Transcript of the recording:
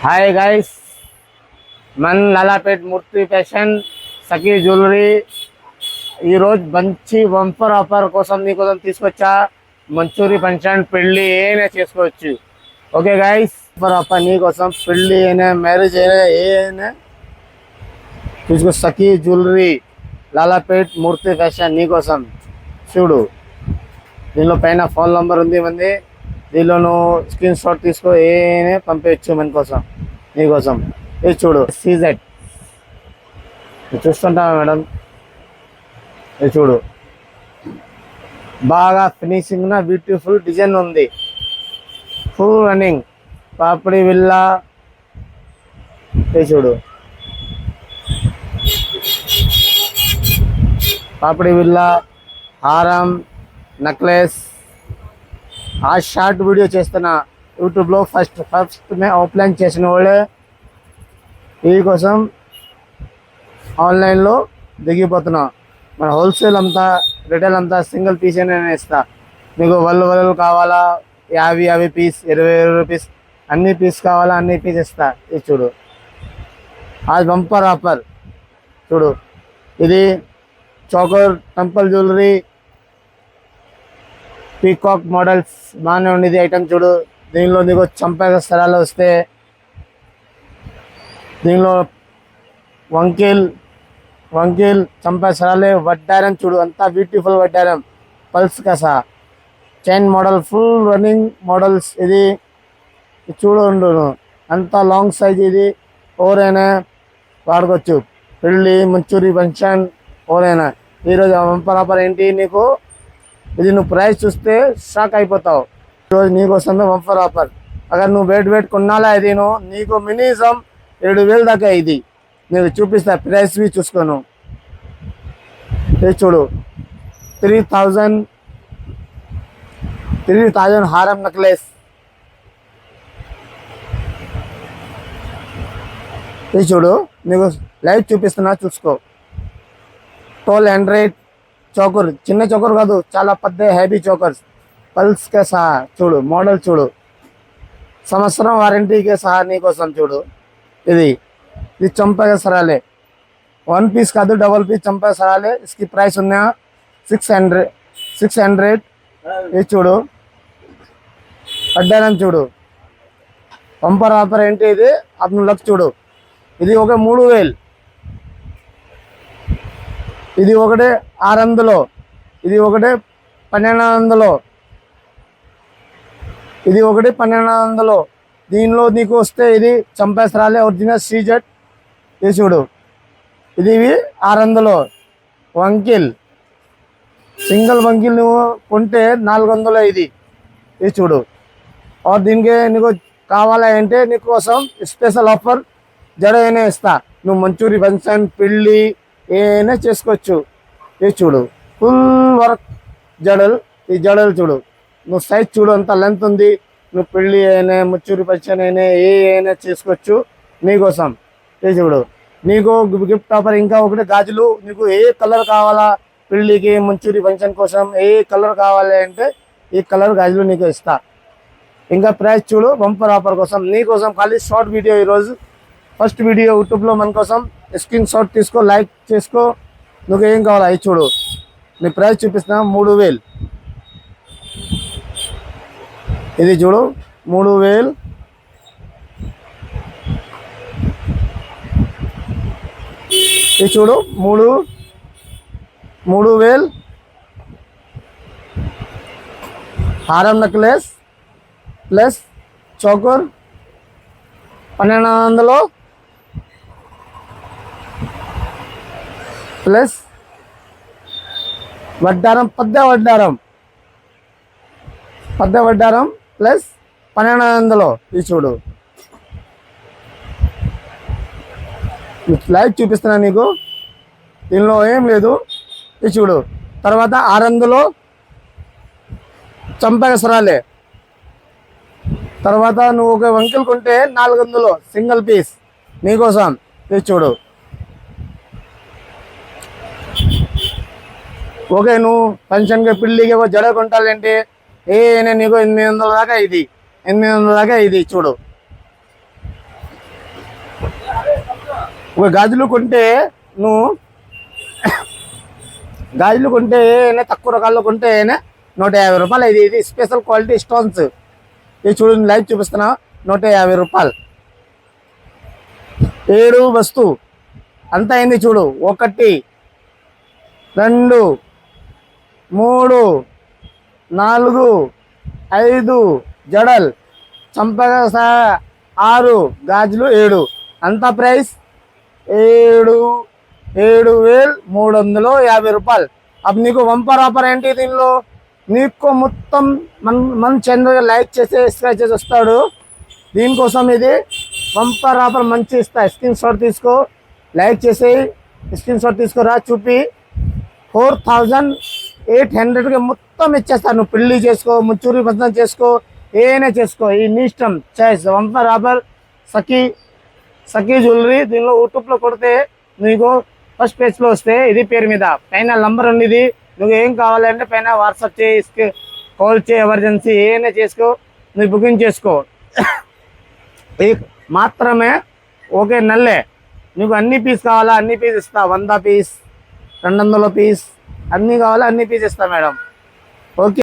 Hi guys, మన లాలాపేట్ మూర్తి fashion సఖీ jewellery ఈరోజు మంచి బంపర్ ఆఫర్ కోసం నీకోసం తీసుకొచ్చా. మంచూరి ఫంక్షన్, పెళ్ళి ఏమైనా చేసుకోవచ్చు. ఓకే గైస్, బంపర్ ఆఫర్ నీకోసం. పెళ్ళి అయినా, మ్యారేజ్ అయినా, ఏమైనా తీసుకో. సఖీ జ్యువెలరీ, లాలాపేట్ మూర్తి ఫ్యాషన్ నీకోసం. చూడు, దీనిలో పైన ఫోన్ నెంబర్ ఉంది మంది. దీనిలో నువ్వు స్క్రీన్ షాట్ తీసుకో, ఏనే పంపించచ్చు మన కోసం, నీకోసం. ఇది చూడు, సీజెడ్ చూస్తుంటావా మేడం? ఇది చూడు, బాగా ఫినిషింగ్ నా బ్యూటిఫుల్ డిజైన్ ఉంది. ఫుల్ రన్నింగ్ పాపిడి విల్లా. ఇది చూడు, పాపిడి విల్లా, హారం, నెక్లెస్. ఆ షార్ట్ వీడియో చేస్తున్నా యూట్యూబ్లో. ఫస్ట్ ఆఫ్లైన్ చేసిన వాళ్ళే ఈ కోసం ఆన్లైన్లో దిగిపోతున్నా. మన హోల్సేల్ అంతా, రిటైల్ అంతా సింగిల్ పీస్ అయినా ఇస్తా. మీకు వల్లు కావాలా, 50 పీస్, 20 పీస్, అన్ని పీస్ కావాలా, అన్ని పీస్ ఇస్తా. ఇది చూడు, అది బంపర్ ఆఫర్. చూడు, ఇది choker temple jewellery, peacock models బాగానే ఉండేది ఐటమ్. చూడు, దీనిలో నీకు చంపక స్థలాలు వస్తే, దీనిలో వంకీల్ చంపక స్థలాలే. వడ్డారం చూడు, అంతా బ్యూటిఫుల్ వడ్డారం, పల్స్ కసా chain model, full running models. ఇది చూడు, అంతా లాంగ్ సైజ్. ఇది ఎవరైనా వాడుకోవచ్చు. పెళ్ళి, మంచూరి ఫంక్షన్, ఎవరైనా. ఈరోజు బంపర్ ఆఫర్ ఏంటి నీకు? ఇది నువ్వు ప్రైస్ చూస్తే షాక్ అయిపోతావు. ఈరోజు నీకోసమే బంపర్ ఆఫర్. అगर నువ్వు వెయిట్ కొన్నాలా, ఇది నువ్వు నీకు మినిమం 7,000 దాకా. ఇది నీకు చూపిస్తా, ప్రైస్ బి చూసుకోను. ఇది చూడు, 3,000 హారం నెక్లెస్. ఇది చూడు, నీకు లైవ్ చూపిస్తున్నా, చూసుకో. 1200 చోకర్, చిన్న చోకర్ కాదు, చాలా పెద్ద హెవీ చోకర్స్, పల్స్ కే సహా. చూడు, మోడల్ చూడు, సంవత్సరం వారంటీకే సహా నీకోసం. చూడు, ఇది చంపక సరాలే, 1 పీస్ కాదు, డబల్ పీస్ చంపక సరాలే. ఇస్కి ప్రైస్ ఉన్నా 600. ఇది చూడు, వడ్డానం చూడు, బంపర్ ఆఫర్ ఏంటి ఇది? అప్పుడు లక్ చూడు, ఇది ఒక 3,000, ఇది ఒకటే 600, ఇది ఒకటే 1,200, ఇది ఒకటి 1,200. దీనిలో నీకు వస్తే ఇది చంపేసరాలే ఒరిజినల్ సీజెడ్. ఇది చూడు, ఇది 600 వంకిల్, సింగిల్ వంకిల్ నువ్వు కొంటే 400 ఇది. ఇది చూడు, దీనికి నీకు కావాలా అంటే నీకోసం స్పెషల్ ఆఫర్ జడ అయినా ఇస్తా. నువ్వు మంచూరి ఫంక్షన్, పెళ్ళి ఏమైనా చేసుకోవచ్చు. ఇది చూడు, ఫుల్ వర్క్ జడలు. ఈ జడలు చూడు, నువ్వు సైజ్ చూడు, అంత లెంత్ ఉంది. నువ్వు పెళ్ళి అయినా, మంచూరి ఫంక్షన్ అయినా, అయినా చేసుకోవచ్చు నీకోసం. ఇది చూడు, నీకు గిఫ్ట్ ఆఫర్ ఇంకా ఒకటి గాజులు. నీకు ఏ కలర్ కావాలా, పెళ్ళికి, మంచూరి ఫంక్షన్ కోసం ఏ కలర్ కావాలి అంటే ఈ కలర్ గాజులు నీకు ఇస్తా. ఇంకా ప్రైస్ చూడు, బంపర్ ఆఫర్ కోసం నీకోసం. ఖాళీ షార్ట్ వీడియో ఈరోజు, ఫస్ట్ వీడియో యూట్యూబ్లో మన కోసం. స్క్రీన్ షాట్ తీసుకో, లైక్ చేసుకో. నువ్వు ఏం కావాలా ఇది చూడు, నీ ప్రైస్ చూపిస్తున్నా 3,000. ఇది చూడు, 3,000. ఇది చూడు, 3,000 హారం necklace plus choker 1,200 plus Vaddaram, పెద్ద వడ్డారం ప్లస్ 1,200. ఇది చూడు, లైవ్ చూపిస్తున్నా నీకు, దీనిలో ఏం లేదు. ఇది చూడు, తర్వాత 600 చంపక సరాలే. తర్వాత నువ్వు ఒక వంకిల్ కొంటే 400 సింగిల్ పీస్ నీకోసం. ఇది చూడు, ఓకే. నువ్వు ఫంక్షన్కి, పెళ్ళికి జడ కొంటాలంటే నీకు 800 దాకా. ఇది 800 దాకా. ఇది చూడు, ఒక గాజులు కొంటే నువ్వు గాజులు కొంటే తక్కువ రకాల్లో కొంటే 150 రూపాయలు. ఇది స్పెషల్ క్వాలిటీ స్టోన్స్. ఇది చూడండి, లైవ్ చూపిస్తున్నా. 150 రూపాయలు 7 వస్తువు అంత అయింది చూడు. 1 2 3 4 5 జడల్ చంపక 6 గాజులు 7 అంత ప్రైస్ 7,350 రూపాయలు. అప్పుడు నీకు వంపర్ ఆఫర్ ఏంటి దీనిలో? నీకు మొత్తం మన ఛానల్గా లైక్ చేసి సబ్స్క్రైబ్ చేసి వస్తాడు. దీనికోసం ఇది వంపర్ ఆఫర్ మంచి ఇస్తా. స్క్రీన్ షాట్ తీసుకో, లైక్ చేసి స్క్రీన్ షాట్ తీసుకోరా. చూపి 4,800కి మొత్తం ఇచ్చేస్తాను. నువ్వు పెళ్లి చేసుకో, ముచ్చూరి బంధం చేసుకో, ఏమైనా చేసుకో, ఈ నీ ఇష్టం. చాయిస్ వంపర్ ఆఫర్ సఖీ జ్యువెలరీ. దీనిలో యూట్యూబ్లో కొడితే నీకు ఫస్ట్ పేజ్లో వస్తే ఇది పేరు మీద పైన నంబర్ ఉంది. నువ్వు ఏం కావాలంటే పైన వాట్సాప్ చేయి, కాల్ చేయి, ఎమర్జెన్సీ ఏమైనా చేసుకో, నువ్వు బుకింగ్ చేసుకో. ఇది మాత్రమే ఓకే నల్లే. నీకు అన్ని పీస్ కావాలా అన్ని పీస్ ఇస్తా. 100 పీస్ 200 పీస్ అన్నీ కావాలా అన్ని పీస్ ఇస్తా మేడం. ఓకే.